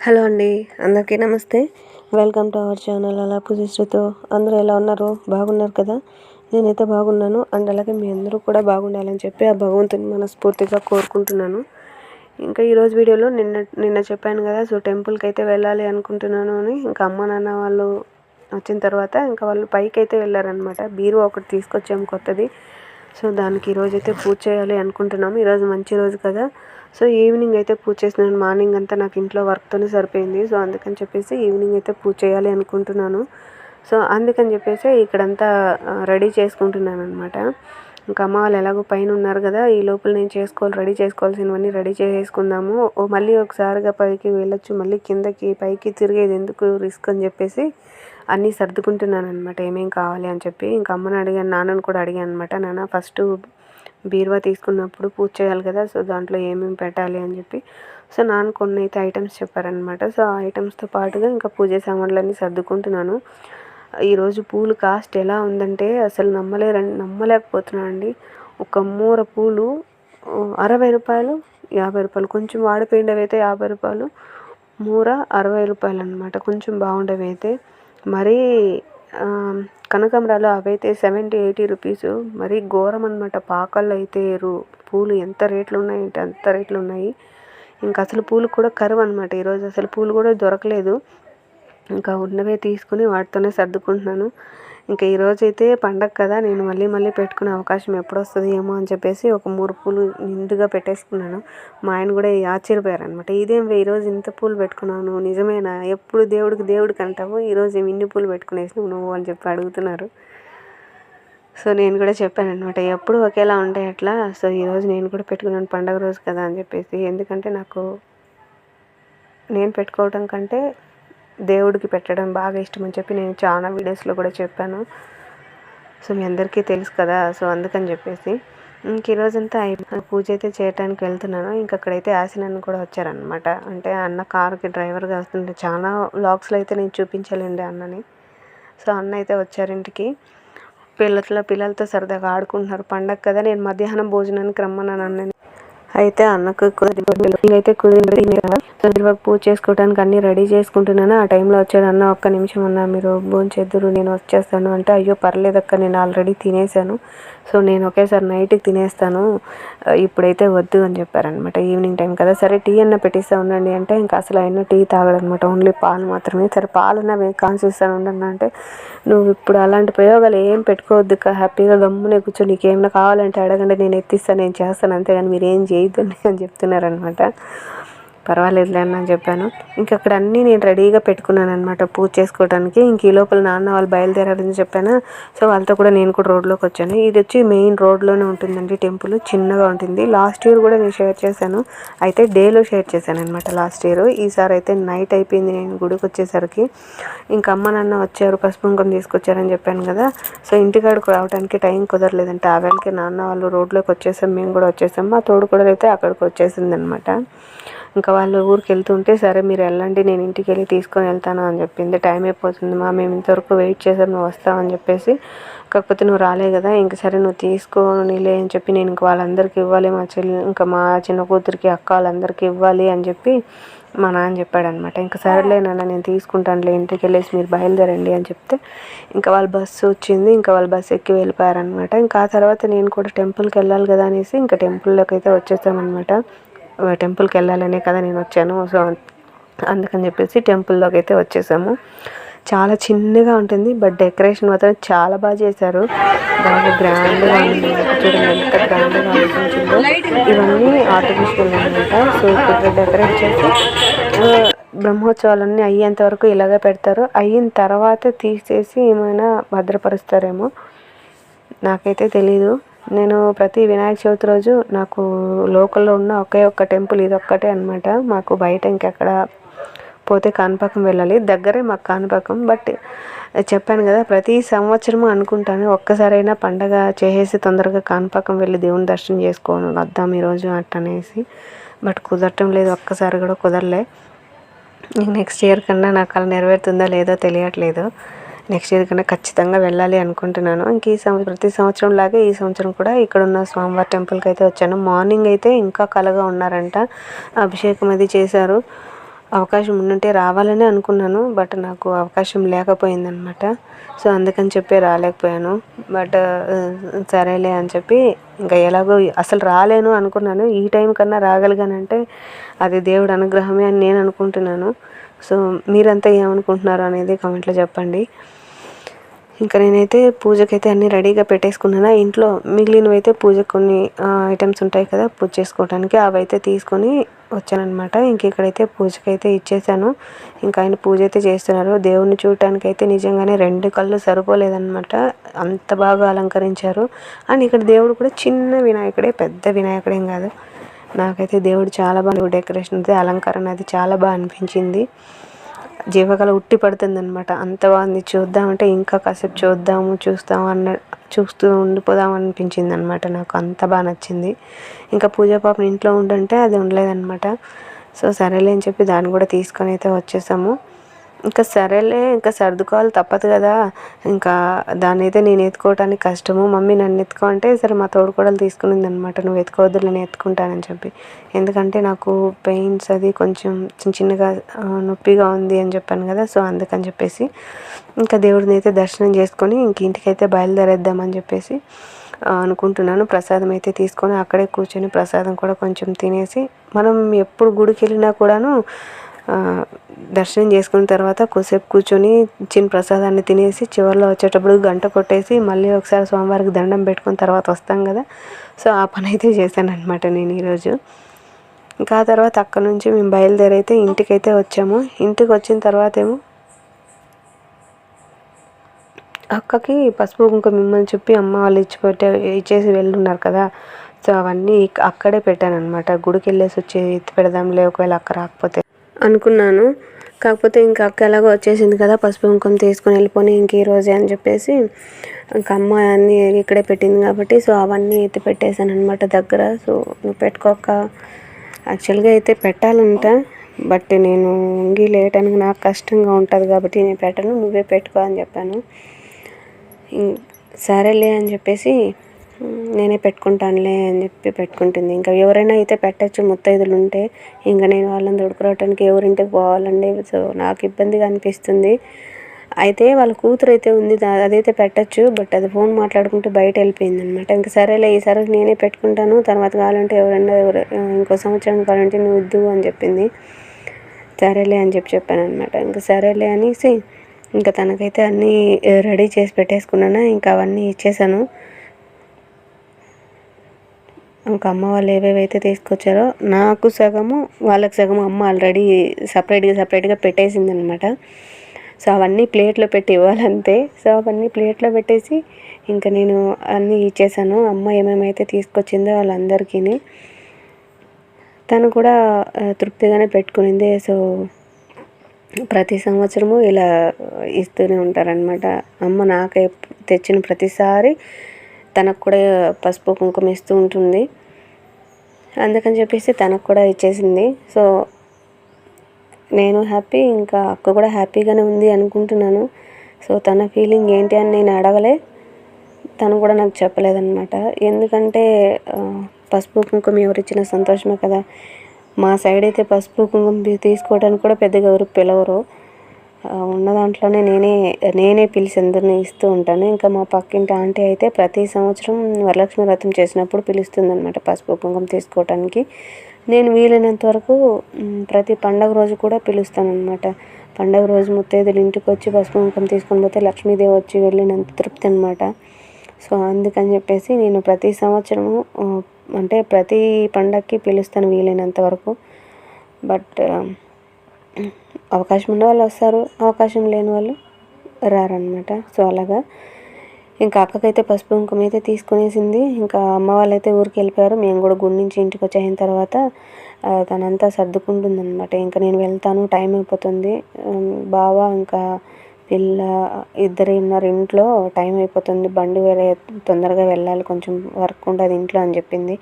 Hello అండి, అందరికీ నమస్తే. వెల్కమ్ టు అవర్ ఛానల్ అలా పూజిస్తుతో. అందరూ ఎలా ఉన్నారు? బాగున్నారు కదా? నేనైతే బాగున్నాను. అండ్ అలాగే మీ అందరూ కూడా బాగుండాలని చెప్పి ఆ భగవంతుని మనస్ఫూర్తిగా కోరుకుంటున్నాను. ఇంకా ఈరోజు వీడియోలో నిన్న చెప్పాను కదా, సో టెంపుల్కి అయితే వెళ్ళాలి అనుకుంటున్నాను అని. ఇంకా అమ్మ నాన్న వాళ్ళు వచ్చిన తర్వాత ఇంకా వాళ్ళు పైకి అయితే వెళ్ళారనమాట. బీరువా ఒకటి తీసుకొచ్చాము కొత్తది. సో దానికి ఈరోజైతే పూజ చేయాలి అనుకుంటున్నాము. ఈరోజు మంచి రోజు కదా, సో ఈవినింగ్ అయితే పూజ చేసినాను. మార్నింగ్ అంతా నాకు ఇంట్లో వర్క్తోనే సరిపోయింది. సో అందుకని చెప్పేసి ఈవినింగ్ అయితే పూజ చేయాలి అనుకుంటున్నాను. సో అందుకని చెప్పేసి ఇక్కడంతా రెడీ చేసుకుంటున్నాను అనమాట. ఇంకా అమ్మ వాళ్ళు ఎలాగో పైన ఉన్నారు కదా, ఈ లోపల నేను రెడీ చేసుకోవాల్సినవన్నీ రెడీ చేసుకుందాము. మళ్ళీ ఒకసారిగా పైకి వెళ్ళొచ్చు, మళ్ళీ కిందకి పైకి తిరిగేది ఎందుకు రిస్క్ అని చెప్పేసి అన్నీ సర్దుకుంటున్నాను అనమాట, ఏమేం కావాలి అని చెప్పి. ఇంకా అమ్మని అడిగాను, నాన్నని కూడా అడిగాను అనమాట. నాన్న ఫస్ట్ బీరువా తీసుకున్నప్పుడు పూజ చేయాలి కదా, సో దాంట్లో ఏమేమి పెట్టాలి అని చెప్పి. సో నాన్న కొన్ని అయితే ఐటమ్స్ చెప్పారనమాట. సో ఆ ఐటమ్స్తో పాటుగా ఇంకా పూజ సామాన్లన్నీ సర్దుకుంటున్నాను. ఈరోజు పూలు కాస్ట్ ఎలా ఉందంటే అసలు నమ్మలేకపోతున్నాను అండి. ఒక మూర పూలు 60 రూపాయలు, 50 రూపాయలు. కొంచెం వాడిపోయినవి అయితే 50 రూపాయలు, మూర 60 రూపాయలు అనమాట. కొంచెం బాగుండేవి అయితే మరీ కనకాంబరాలు అవైతే 70-80 రూపీసు. మరీ ఘోరం అనమాట. పాకల్లో అయితే పూలు ఎంత రేట్లు ఉన్నాయంటే అంత రేట్లు ఉన్నాయి. ఇంకా అసలు పూలు కూడా కరువు అనమాట. ఈరోజు అసలు పూలు కూడా దొరకలేదు. ఇంకా ఉన్నవే తీసుకుని వాటితోనే సర్దుకుంటున్నాను. ఇంకా ఈరోజైతే పండగ కదా, నేను మళ్ళీ పెట్టుకునే అవకాశం ఎప్పుడు వస్తుంది ఏమో అని చెప్పేసి ఒక 3 పూలు నిండుగా పెట్టేసుకున్నాను. మా ఆయన కూడా ఆశ్చర్యపోయారనమాట. ఇదేం ఈరోజు ఇంత పూలు పెట్టుకున్నాను, నిజమేనా? ఎప్పుడు దేవుడికి అంటావు, ఈరోజు ఏమి ఇన్ని పూలు పెట్టుకునేసినావు నువ్వు అని చెప్పి అడుగుతున్నారు. సో నేను కూడా చెప్పాను అనమాట, ఎప్పుడు ఒకేలా ఉంటాయి అట్లా. సో ఈరోజు నేను కూడా పెట్టుకున్నాను, పండగ రోజు కదా అని చెప్పేసి. ఎందుకంటే నాకు నేను పెట్టుకోవడం కంటే దేవుడికి పెట్టడం బాగా ఇష్టం అని చెప్పి నేను చాలా వీడియోస్లో కూడా చెప్పాను. సో మీ అందరికీ తెలుసు కదా, సో అందుకని చెప్పేసి ఇంక ఈరోజంతా పూజ అయితే చేయడానికి వెళ్తున్నాను. ఇంక అక్కడైతే ఆశనన్న కూడా వచ్చారనమాట. అంటే అన్న కారుకి డ్రైవర్గా వస్తుంటే చాలా వ్లాగ్స్లో అయితే నేను చూపించలేండి అన్నని. సో అన్న అయితే వచ్చారు ఇంటికి. పిల్లలతో సరదాగా ఆడుకుంటున్నారు. పండగ కదా, నేను మధ్యాహ్నం భోజనానికి రమ్మన్నాను అన్నని. అయితే అన్నకు అయితే కుదిరి పూజ చేసుకోవడానికి అన్నీ రెడీ చేసుకుంటున్నాను. ఆ టైంలో వచ్చాడు అన్న. ఒక్క నిమిషం అన్న, మీరు భోంచేద్దురు, నేను వచ్చేస్తాను అంటే, అయ్యో పర్లేదక్క, నేను ఆల్రెడీ తినేసాను, సో నేను ఒకేసారి నైట్కి తినేస్తాను, ఇప్పుడైతే వద్దు అని చెప్పారనమాట. ఈవినింగ్ టైం కదా, సరే టీ అన్న పెట్టిస్తా ఉండండి అంటే ఇంకా అసలు ఆయన టీ తాగడనమాట, ఓన్లీ పాలు మాత్రమే. సరే పాలన్న కాన్సిస్తాను ఉండండి అంటే, నువ్వు ఇప్పుడు అలాంటి ప్రయోగాలు ఏం పెట్టుకోవద్దు, హ్యాపీగా గమ్మునే కూర్చో, నీకేమైనా కావాలంటే అడగండి, నేను ఎత్తిస్తాను, నేను చేస్తాను, అంతేగాని మీరు ఏం చేయొద్దండి అని చెప్తున్నారనమాట. పర్వాలేదులే అని చెప్పాను. ఇంక అక్కడ అన్నీ నేను రెడీగా పెట్టుకున్నాను అనమాట పూజ చేసుకోవడానికి. ఇంక ఈ లోపల నాన్న వాళ్ళు బయలుదేరారని చెప్పాను. సో వాళ్ళతో కూడా నేను కూడా రోడ్లోకి వచ్చాను. ఇది వచ్చి మెయిన్ రోడ్లోనే ఉంటుందండి టెంపుల్, చిన్నగా ఉంటుంది. లాస్ట్ ఇయర్ కూడా నేను షేర్ చేశాను, అయితే డేలో షేర్ చేశాను అనమాట లాస్ట్ ఇయర్. ఈసారి అయితే నైట్ అయిపోయింది నేను గుడికి వచ్చేసరికి. ఇంకా అమ్మ నాన్న వచ్చారు, పసుపు కుంకుమ తీసుకొచ్చారని చెప్పాను కదా. సో ఇంటికాడికి రావడానికి టైం కుదరలేదంటే ఆ వేళకి నాన్న వాళ్ళు రోడ్లోకి వచ్చేసాం, మేము కూడా వచ్చేసాం. మా తోడు కూడా అయితే అక్కడికి వచ్చేసింది అనమాట. ఇంకా వాళ్ళు ఊరికి వెళ్తుంటే, సరే మీరు వెళ్ళండి, నేను ఇంటికి వెళ్ళి తీసుకొని వెళ్తాను అని చెప్పింది. టైం అయిపోతుంది మా, మేము ఇంతవరకు వెయిట్ చేసాం, నువ్వు వస్తావు అని చెప్పేసి. కాకపోతే నువ్వు రాలే కదా, ఇంక సరే నువ్వు తీసుకోనిలే అని చెప్పి నేను ఇంక వాళ్ళందరికీ ఇవ్వాలి, మా చిన్న కూతురికి అక్క వాళ్ళందరికీ ఇవ్వాలి అని చెప్పి మా నాన్న చెప్పాడనమాట. ఇంకా సరేలే నాన్న, నేను తీసుకుంటానులే, ఇంటికి వెళ్ళేసి మీరు బయలుదేరండి అని చెప్తే ఇంకా వాళ్ళ బస్సు వచ్చింది. ఇంకా వాళ్ళ బస్సు ఎక్కి వెళ్ళిపోయారనమాట. ఇంకా ఆ తర్వాత నేను కూడా టెంపుల్కి వెళ్ళాలి కదా అనేసి ఇంకా టెంపుల్లోకి అయితే వచ్చేసామన్నమాట. టెంపుల్కి వెళ్ళాలనే కదా నేను వచ్చాను, సో అందుకని చెప్పేసి టెంపుల్లోకి అయితే వచ్చేసాము. చాలా చిన్నగా ఉంటుంది, బట్ డెకరేషన్ మాత్రం చాలా బాగా చేశారు, బాగా గ్రాండ్గా ఉంది. చూడండి ఎంత గ్రాండ్గా అనిపించిందో. ఇవన్నీ ఆర్టిఫిషియల్ అనమాట. సో ఇప్పుడు డెకరేట్ చేసి బ్రహ్మోత్సవాలన్నీ అయ్యేంత వరకు ఇలాగే పెడతారు. అయిన తర్వాత తీసేసి ఏమైనా భద్రపరుస్తారేమో, నాకైతే తెలీదు. నేను ప్రతి వినాయక చవితి రోజు నాకు లోకల్లో ఉన్న ఒకే ఒక్క టెంపుల్ ఇదొక్కటే అనమాట. మాకు బయట ఇంకెక్కడ పోతే కాణిపాకం వెళ్ళాలి, దగ్గరే మాకు కాణిపాకం. బట్ చెప్పాను కదా, ప్రతి సంవత్సరము అనుకుంటాను ఒక్కసారైనా పండగ చేసేసి తొందరగా కాణిపాకం వెళ్ళి దేవుని దర్శనం చేసుకోను వద్దాం ఈరోజు అట్టనేసి. బట్ కుదరటం లేదు, ఒక్కసారి కూడా కుదరలే. నెక్స్ట్ ఇయర్ కన్నా నాకు అలా నెరవేరుతుందో లేదో తెలియట్లేదు. నెక్స్ట్ ఇయర్ కన్నా ఖచ్చితంగా వెళ్ళాలి అనుకుంటున్నాను. ఇంక ప్రతి సంవత్సరం లాగే ఈ సంవత్సరం కూడా ఇక్కడ ఉన్న స్వామివారి టెంపుల్కి అయితే వచ్చాను. మార్నింగ్ అయితే ఇంకా కలగా ఉన్నారంట, అభిషేకం అది చేశారు. అవకాశం ఉండుంటే రావాలని అనుకున్నాను. బట్ నాకు అవకాశం లేకపోయిందనమాట. సో అందుకని చెప్పి రాలేకపోయాను. బట్ సరేలే అని చెప్పి ఇంకా ఎలాగో అసలు రాలేను అనుకున్నాను. ఈ టైం కన్నా రాగలిగానంటే అది దేవుడి అనుగ్రహమే అని నేను అనుకుంటున్నాను. సో మీరంతా ఏమనుకుంటున్నారు అనేది కామెంట్లో చెప్పండి. ఇంకా నేనైతే పూజకైతే అన్నీ రెడీగా పెట్టేసుకున్నాను. ఇంట్లో మిగిలినవైతే పూజకు కొన్ని ఐటమ్స్ ఉంటాయి కదా పూజ చేసుకోవడానికి, అవైతే తీసుకొని వచ్చానమాట. ఇంక ఇక్కడైతే పూజకైతే ఇచ్చేసాను. ఇంకా ఆయన పూజ అయితే చేస్తున్నారు. దేవుణ్ణి చూడటానికి అయితే నిజంగానే 2 కళ్ళు సరిపోలేదన్నమాట, అంత బాగా అలంకరించారు. అండ్ ఇక్కడ దేవుడు కూడా చిన్న వినాయకుడే, పెద్ద వినాయకుడేం కాదు. నాకైతే దేవుడు చాలా బాగా డెకరేషన్ అయితే అలంకరణ అది చాలా బాగా అనిపించింది. జీవకళ ఉట్టి పడుతుంది అనమాట, అంత బాగుంది. చూద్దామంటే ఇంకా కాసేపు చూస్తూ ఉండిపోదాం అనిపించింది అనమాట. నాకు అంత బాగా నచ్చింది. ఇంకా పూజా పాపం ఇంట్లో ఉండంటే అది ఉండలేదన్నమాట. సో సరేలే అని చెప్పి దాన్ని కూడా తీసుకొని అయితే వచ్చేసాము. ఇంకా సరేలే ఇంకా సర్దుకోవాలి తప్పదు కదా. ఇంకా దాన్ని అయితే నేను ఎత్తుకోవడానికి కష్టము. మమ్మీ నన్ను ఎత్తుకో అంటే సరే మా తోడుకోడలు తీసుకునింది అనమాట. నువ్వు ఎత్తుకోవద్దు నేను ఎత్తుకుంటానని చెప్పి. ఎందుకంటే నాకు పెయిన్స్ అది కొంచెం చిన్నగా నొప్పిగా ఉంది అని చెప్పాను కదా. సో అందుకని చెప్పేసి ఇంకా దేవుడిని అయితే దర్శనం చేసుకొని ఇంక ఇంటికైతే బయలుదేరేద్దామని చెప్పేసి అనుకుంటున్నాను. ప్రసాదం అయితే తీసుకొని అక్కడే కూర్చొని ప్రసాదం కూడా కొంచెం తినేసి, మనం ఎప్పుడు గుడికి వెళ్ళినా కూడాను దర్శనం చేసుకున్న తర్వాత కొద్దిసేపు కూర్చొని చిన్న ప్రసాదాన్ని తినేసి చివరిలో వచ్చేటప్పుడు గంట కొట్టేసి మళ్ళీ ఒకసారి స్వామివారికి దండం పెట్టుకున్న తర్వాత వస్తాం కదా. సో ఆ పని అయితే చేశాను అనమాట నేను ఈరోజు. ఇంకా ఆ తర్వాత అక్కడ నుంచి మేము బయలుదేరైతే ఇంటికైతే వచ్చాము. ఇంటికి వచ్చిన తర్వాత ఏమో అక్కకి పసుపు కుంకుమ ఇమ్మని చెప్పి అమ్మ వాళ్ళు ఇచ్చేసి వెళ్ళున్నారు కదా. సో అవన్నీ అక్కడే పెట్టాను అనమాట. గుడికి వెళ్ళేసి వచ్చి ఎత్తి పెడదాంలే ఒకవేళ అక్క రాకపోతే అనుకున్నాను. కాకపోతే ఇంకా అక్క ఎలాగో వచ్చేసింది కదా, పసుపు కుంకుమ తీసుకొని వెళ్ళిపోయి ఇంక ఈరోజే అని చెప్పేసి ఇంకా అమ్మ అన్నీ ఇక్కడే పెట్టింది కాబట్టి సో అవన్నీ ఎత్తి పెట్టేశాను అనమాట దగ్గర. సో నువ్వు పెట్టుకోక, యాక్చువల్గా అయితే పెట్టాలంట, బట్ నేను ఉంగి లేయటానికి నాకు కష్టంగా ఉంటుంది కాబట్టి నేను పెట్టను, నువ్వే పెట్టుకో అని చెప్పాను. సరేలే అని చెప్పేసి నేనే పెట్టుకుంటానులే అని చెప్పి పెట్టుకుంటుంది. ఇంకా ఎవరైనా అయితే పెట్టచ్చు ముత్తైదులు ఉంటే. ఇంకా నేను వాళ్ళని తోడుకురావటానికి ఎవరింటికి పోవాలండి. సో నాకు ఇబ్బందిగా అనిపిస్తుంది. అయితే వాళ్ళ కూతురు అయితే ఉంది, అదైతే పెట్టచ్చు, బట్ అది ఫోన్ మాట్లాడుకుంటూ బయట వెళ్ళిపోయింది అనమాట. ఇంకా సరేలే ఈసారి నేనే పెట్టుకుంటాను, తర్వాత కావాలంటే ఇంకో సంవత్సరం కావాలంటే నువ్వు వద్దు అని చెప్పింది. సరేలే అని చెప్పాను అనమాట. ఇంకా సరేలే అనేసి ఇంకా తనకైతే అన్నీ రెడీ చేసి పెట్టేసుకున్నాను. ఇంకా అవన్నీ ఇచ్చేసాను. ఇంకా అమ్మ వాళ్ళు ఏవేవైతే తీసుకొచ్చారో నాకు సగము వాళ్ళకి సగము అమ్మ ఆల్రెడీ సపరేట్గా పెట్టేసింది అనమాట. సో అవన్నీ ప్లేట్లో పెట్టి ఇవ్వాలంతే. సో అవన్నీ ప్లేట్లో పెట్టేసి ఇంకా నేను అన్నీ ఇచ్చేసాను. అమ్మ ఏమేమైతే తీసుకొచ్చిందో వాళ్ళందరికీ తను కూడా తృప్తిగానే పెట్టుకునింది. సో ప్రతి సంవత్సరము ఇలా ఇస్తూనే ఉంటారనమాట. అమ్మ నాకే తెచ్చిన ప్రతిసారి తనకు కూడా పసుపు కుంకుమ ఇస్తూ ఉంటుంది. అందుకని చెప్పేసి తనకు కూడా ఇచ్చేసింది. సో నేను హ్యాపీ, ఇంకా అక్క కూడా హ్యాపీగానే ఉంది అనుకుంటున్నాను. సో తన ఫీలింగ్ ఏంటి అని నేను అడగలే, తను కూడా నాకు చెప్పలేదన్నమాట. ఎందుకంటే పసుపు కుంకుమ ఎవరిచ్చిన సంతోషమే కదా. మా సైడ్ అయితే పసుపు కుంకుమ తీసుకోవడానికి కూడా పెద్దగా ఎవరు పిలవరు. ఉన్న దాంట్లోనే నేనే పిలిచి అందరినీ ఇస్తూ ఉంటాను. ఇంకా మా పక్కింటి ఆంటీ అయితే ప్రతి సంవత్సరం వరలక్ష్మి వ్రతం చేసినప్పుడు పిలుస్తుంది అనమాట పసుపు కుంకుమ తీసుకోవడానికి. నేను వీలైనంత వరకు ప్రతి పండగ రోజు కూడా పిలుస్తాను అనమాట. పండగ రోజు ముత్తైదులు ఇంటికి వచ్చి పసుపు కుంకుమ తీసుకొని పోతే లక్ష్మీదేవి వచ్చి వెళ్ళినంత తృప్తి అనమాట. సో అందుకని చెప్పేసి నేను ప్రతి సంవత్సరము అంటే ప్రతి పండగకి పిలుస్తాను వీలైనంత వరకు. బట్ అవకాశం ఉన్న వాళ్ళు వస్తారు, అవకాశం లేని వాళ్ళు రారనమాట. సో అలాగా ఇంకా అక్కకైతే పసుపు కుంకుమ అయితే తీసుకునేసింది. ఇంకా అమ్మ వాళ్ళైతే ఊరికి వెళ్ళిపోయారు. మేము కూడా గుడి నుంచి ఇంటికి వచ్చేసిన తర్వాత తనంతా సర్దుకుంటుంది అనమాట. ఇంకా నేను వెళ్తాను, టైం అయిపోతుంది, బావ ఇంకా పిల్ల ఇద్దరు ఉన్నారు ఇంట్లో, టైం అయిపోతుంది, బండి వేరే తొందరగా వెళ్ళాలి, కొంచెం వర్క్ ఉంటుంది ఇంట్లో అని చెప్పింది.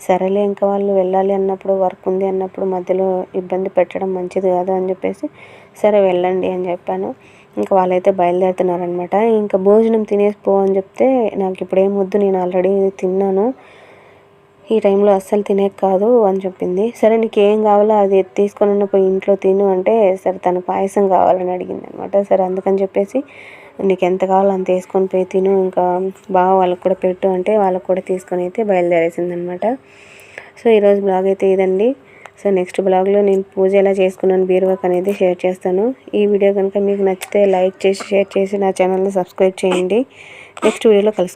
సరేలే ఇంకా వాళ్ళు వెళ్ళాలి అన్నప్పుడు, వర్క్ ఉంది అన్నప్పుడు మధ్యలో ఇబ్బంది పెట్టడం మంచిది కాదు అని చెప్పేసి సరే వెళ్ళండి అని చెప్పాను. ఇంకా వాళ్ళైతే బయలుదేరుతున్నారనమాట. ఇంకా భోజనం తినేసి పో అని చెప్తే నాకు ఇప్పుడు ఏం వద్దు, నేను ఆల్రెడీ తిన్నాను, ఈ టైంలో అస్సలు తినేది కాదు అని చెప్పింది. సరే నీకు ఏం కావాలో అది తీసుకొని పోయి ఇంట్లో తిను అంటే, సరే తను పాయసం కావాలని అడిగింది అనమాట. సరే అందుకని చెప్పేసి నీకు ఎంత కావాలో అంత వేసుకొని పోయి తిను, ఇంకా బావ వాళ్ళకి కూడా పెట్టు అంటే వాళ్ళకి కూడా తీసుకొని అయితే బయలుదేరేసింది అనమాట. సో ఈరోజు బ్లాగ్ అయితే ఇదండి. సో నెక్స్ట్ బ్లాగ్లో నేను పూజ ఎలా చేసుకున్నాను బీరువాకి అనేది షేర్ చేస్తాను. ఈ వీడియో కనుక మీకు నచ్చితే లైక్ చేసి షేర్ చేసి నా ఛానల్ని సబ్స్క్రైబ్ చేయండి. నెక్స్ట్ వీడియోలో కలుసుకుంటాను.